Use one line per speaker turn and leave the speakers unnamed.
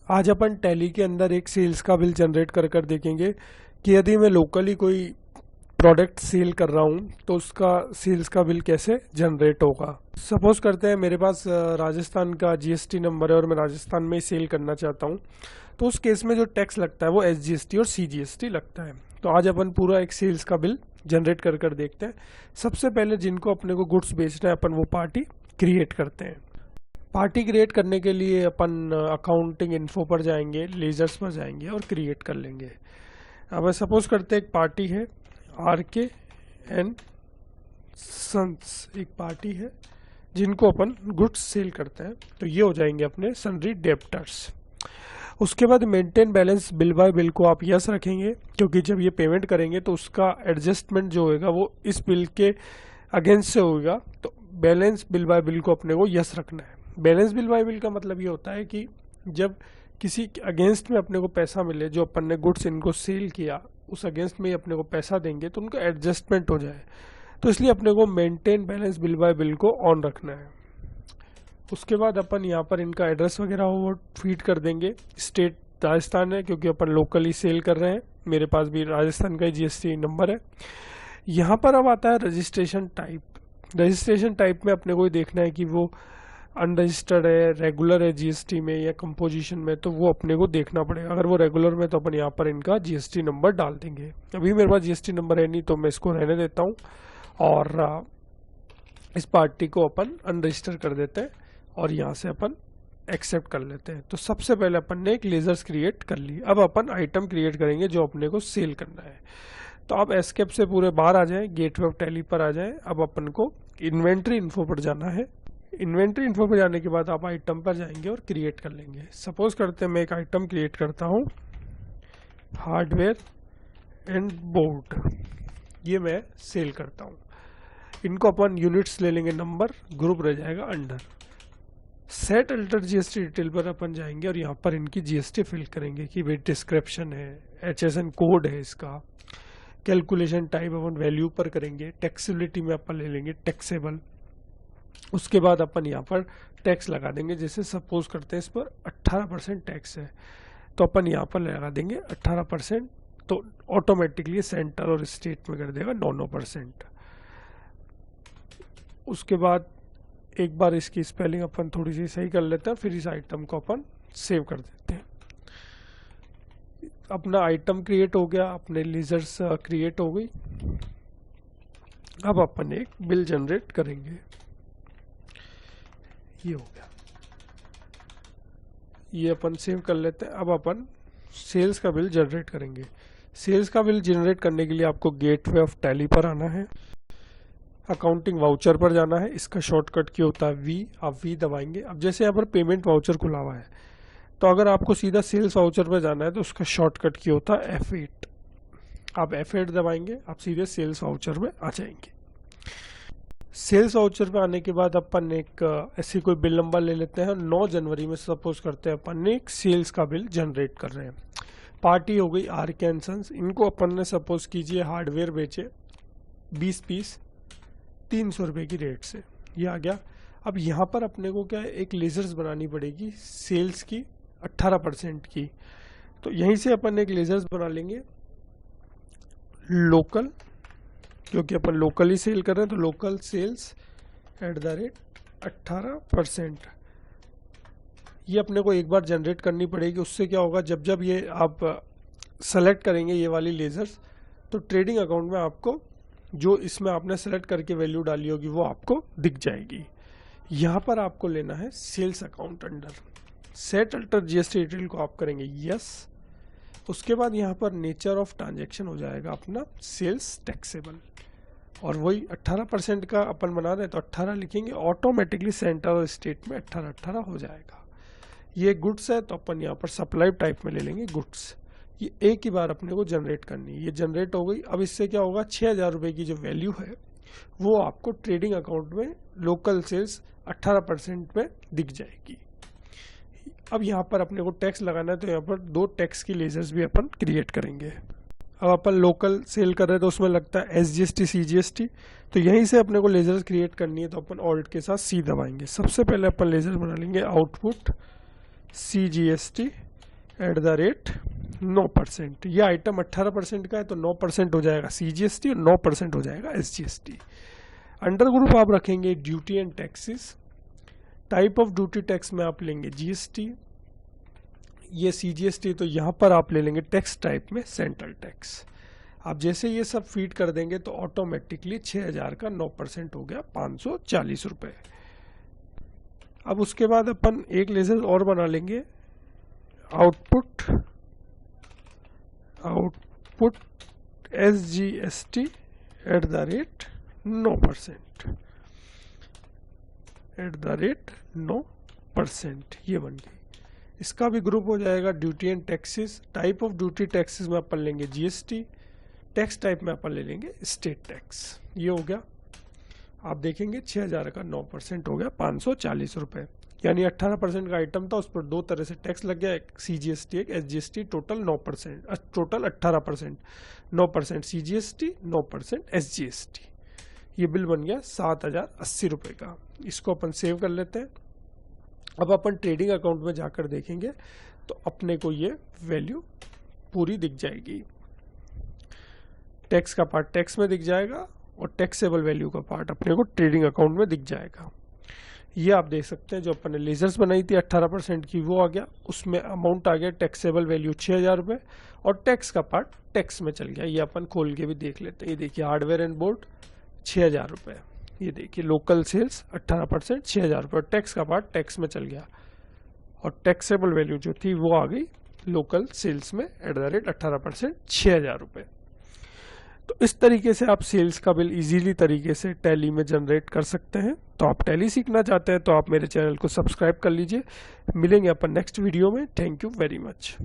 आज अपन टैली के अंदर एक सेल्स का बिल जनरेट कर कर देखेंगे कि यदि मैं लोकली कोई प्रोडक्ट सेल कर रहा हूँ तो उसका सेल्स का बिल कैसे जनरेट होगा। सपोज करते हैं मेरे पास राजस्थान का जीएसटी नंबर है और मैं राजस्थान में सेल करना चाहता हूँ, तो उस केस में जो टैक्स लगता है वो एसजीएसटी और सीजीएसटी लगता है। तो आज अपन पूरा एक सेल्स का बिल जनरेट कर कर देखते हैं। सबसे पहले जिनको अपने को गुड्स बेचना है अपन वो पार्टी क्रिएट करते हैं। पार्टी क्रिएट करने के लिए अपन अकाउंटिंग इन्फो पर जाएंगे, लेजर्स पर जाएंगे और क्रिएट कर लेंगे। अब सपोज करते हैं एक पार्टी है आरके एंड सन्स, एक पार्टी है जिनको अपन गुड्स सेल करते हैं, तो ये हो जाएंगे अपने सन्ड्री डेप्टर्स। उसके बाद maintain balance bill bye bill को आप यस रखेंगे, क्योंकि जब ये पेमेंट करेंगे तो उसका एडजस्टमेंट जो होगा वो इस बिल के अगेंस्ट से होगा, तो बैलेंस बिल बाय बिल को अपने को यस रखना है। बैलेंस बिल बाय बिल का मतलब ये होता है कि जब किसी अगेंस्ट में अपने को पैसा मिले, जो अपन ने गुड्स इनको सेल किया उस अगेंस्ट में ही अपने को पैसा देंगे तो उनका एडजस्टमेंट हो जाए, तो इसलिए अपने को maintain balance bill bye bill को ऑन रखना है। उसके बाद अपन यहाँ पर इनका एड्रेस वगैरह वो फीड कर देंगे। स्टेट राजस्थान है क्योंकि अपन लोकली सेल कर रहे हैं, मेरे पास भी राजस्थान का ही जीएसटी नंबर है। यहाँ पर अब आता है रजिस्ट्रेशन टाइप। रजिस्ट्रेशन टाइप में अपने को देखना है कि वो अनरजिस्टर्ड है, रेगुलर है जीएसटी में या कंपोजिशन में, तो वो अपने को देखना पड़ेगा। अगर वो रेगुलर में तो अपन यहाँ पर इनका जीएसटी नंबर डाल देंगे। अभी मेरे पास जीएसटी नंबर है नहीं तो मैं इसको रहने देता हूँ और इस पार्टी को अपन अनरजिस्टर कर देते हैं और यहाँ से अपन एक्सेप्ट कर लेते हैं। तो सबसे पहले अपन ने एक लेजर्स क्रिएट कर ली। अब अपन आइटम क्रिएट करेंगे जो अपने को सेल करना है। तो आप एस्केप से पूरे बाहर आ जाएं, गेटवे ऑफ टैली पर आ जाएं। अब अपन को इन्वेंट्री इन्फो पर जाना है। इन्वेंट्री इन्फो पर जाने के बाद आप आइटम पर जाएंगे और क्रिएट कर लेंगे। सपोज करते हैं मैं एक आइटम क्रिएट करता हूँ, हार्डवेयर एंड बोर्ड, ये मैं सेल करता हूँ। इनको अपन यूनिट्स ले लेंगे, नंबर, ग्रुप रह जाएगा under. Set alter GST detail पर अपन जाएंगे और यहाँ पर इनकी जीएसटी फिल करेंगे कि भाई डिस्क्रिप्शन है, एचएसएन कोड है इसका। कैलकुलेशन टाइप अपन वैल्यू पर करेंगे। टैक्सेबिलिटी में अपन ले लेंगे टैक्सेबल। उसके बाद अपन यहाँ पर टैक्स लगा देंगे। जैसे सपोज करते हैं इस पर 18% टैक्स है तो अपन यहाँ पर लगा देंगे 18%, तो ऑटोमेटिकली सेंटर और स्टेट में कर देगा 9%। उसके बाद एक बार इसकी स्पेलिंग अपन थोड़ी सी सही कर लेते हैं, फिर इस आइटम को अपन सेव कर देते हैं। अपना आइटम क्रिएट हो गया, अपने लेजर्स क्रिएट हो गई। अब अपन एक बिल जनरेट करेंगे। ये हो गया, ये अपन सेव कर लेते हैं। अब अपन सेल्स का बिल जनरेट करेंगे। सेल्स का बिल जनरेट करने के लिए आपको गेटवे ऑफ टैली पर आना है, अकाउंटिंग वाउचर पर जाना है। इसका शॉर्टकट क्या होता है वी, आप वी दबाएंगे। अब जैसे यहाँ पर पेमेंट वाउचर खुला हुआ है, तो अगर आपको सीधा सेल्स वाउचर पर जाना है तो उसका शॉर्टकट क्या होता है F8। आप F8 दबाएंगे, आप सीधे सेल्स वाउचर में आ जाएंगे। सेल्स वाउचर पे आने के बाद अपन एक ऐसी कोई बिल नंबर ले लेते हैं। 9 जनवरी में सपोज करते हैं अपन ने एक सेल्स का बिल जनरेट कर रहे हैं। पार्टी हो गई आरके एंड सन्स। इनको अपन ने सपोज कीजिए हार्डवेयर बेचे 20 पीस 300 रुपये की रेट से, ये आ गया। अब यहाँ पर अपने को क्या है, एक लेजर्स बनानी पड़ेगी सेल्स की 18% की। तो यहीं से अपन एक लेजर्स बना लेंगे लोकल, क्योंकि अपन लोकल ही सेल कर रहे हैं, तो लोकल सेल्स @18%। ये अपने को एक बार जनरेट करनी पड़ेगी। उससे क्या होगा, जब जब ये आप सेलेक्ट करेंगे ये वाली लेजर्स, तो ट्रेडिंग अकाउंट में आपको जो इसमें आपने सेलेक्ट करके वैल्यू डाली होगी वो आपको दिख जाएगी। यहाँ पर आपको लेना है sales account under. Set alter GST detail को आप करेंगे यस। उसके बाद यहाँ पर नेचर ऑफ ट्रांजैक्शन हो जाएगा अपना सेल्स टैक्सेबल, और वही 18% का अपन बना रहे हैं तो 18 लिखेंगे। ऑटोमेटिकली सेंटर और स्टेट में 18 हो जाएगा। ये गुड्स है तो अपन यहाँ पर सप्लाई टाइप में ले लेंगे गुड्स। ये एक ही बार अपने को जनरेट करनी है। ये जनरेट हो गई। अब इससे क्या होगा, 6000 रुपये की जो वैल्यू है वो आपको ट्रेडिंग अकाउंट में लोकल सेल्स 18% में दिख जाएगी। अब यहाँ पर अपने को टैक्स लगाना है, तो यहाँ पर 2 टैक्स की लेजर्स भी अपन क्रिएट करेंगे। अब अपन लोकल सेल कर रहे हैं तो उसमें लगता है एसजीएसटी सीजीएसटी, तो यहीं से अपने को लेजर्स क्रिएट करनी है, तो अपन ऑल्ट के साथ सी दबाएंगे। सबसे पहले अपन लेजर बना लेंगे आउटपुट CGST 9%। ये आइटम 18% का है तो 9% हो जाएगा CGST और 9% हो जाएगा SGST। अंडर ग्रुप आप रखेंगे duty and taxes. Type of duty tax में आप लेंगे GST, ये CGST तो यहाँ पर आप ले लेंगे टैक्स टाइप में सेंट्रल टैक्स। आप जैसे ये सब फीड कर देंगे तो ऑटोमेटिकली 6000 का 9% हो गया 540 रुपये। अब उसके बाद अपन एक लेजर और बना लेंगे, आउटपुट SGST @9%, ये बन गई। इसका भी ग्रुप हो जाएगा duty and taxes. Type of duty taxes में अपन लेंगे GST, टैक्स टाइप में अपन ले लेंगे स्टेट टैक्स। ये हो गया, आप देखेंगे 6000 का 9% हो गया 540 रुपये। यानी 18% का आइटम था, उस पर दो तरह से टैक्स लग गया, एक CGST एक SGST, total 9%, total 18%, 9% CGST, 9% SGST। ये बिल बन गया 7080 रुपये का। इसको अपन सेव कर लेते हैं। अब अपन ट्रेडिंग अकाउंट में जाकर देखेंगे तो अपने को ये वैल्यू पूरी दिख जाएगी। टैक्स का पार्ट टैक्स में दिख जाएगा और टैक्सेबल वैल्यू का पार्ट अपने को ट्रेडिंग अकाउंट में दिख जाएगा। ये आप देख सकते हैं जो अपन ने लेजर्स बनाई थी 18% की वो आ गया, उसमें अमाउंट आ गया टैक्सेबल वैल्यू 6000 रुपये और टैक्स का पार्ट टैक्स में चल गया। ये अपन खोल के भी देख लेते हैं। ये देखिए हार्डवेयर एंड बोर्ड 6000 रुपये, ये देखिए लोकल सेल्स 18% 6000 रुपये, टैक्स का पार्ट टैक्स में चल गया और टैक्सेबल वैल्यू जो थी वो आ गई लोकल सेल्स में @18% 6000 रुपये। तो इस तरीके से आप सेल्स का बिल इजीली तरीके से टैली में जनरेट कर सकते हैं। तो आप टैली सीखना चाहते हैं तो आप मेरे चैनल को सब्सक्राइब कर लीजिए। मिलेंगे अपन नेक्स्ट वीडियो में। Thank you very much.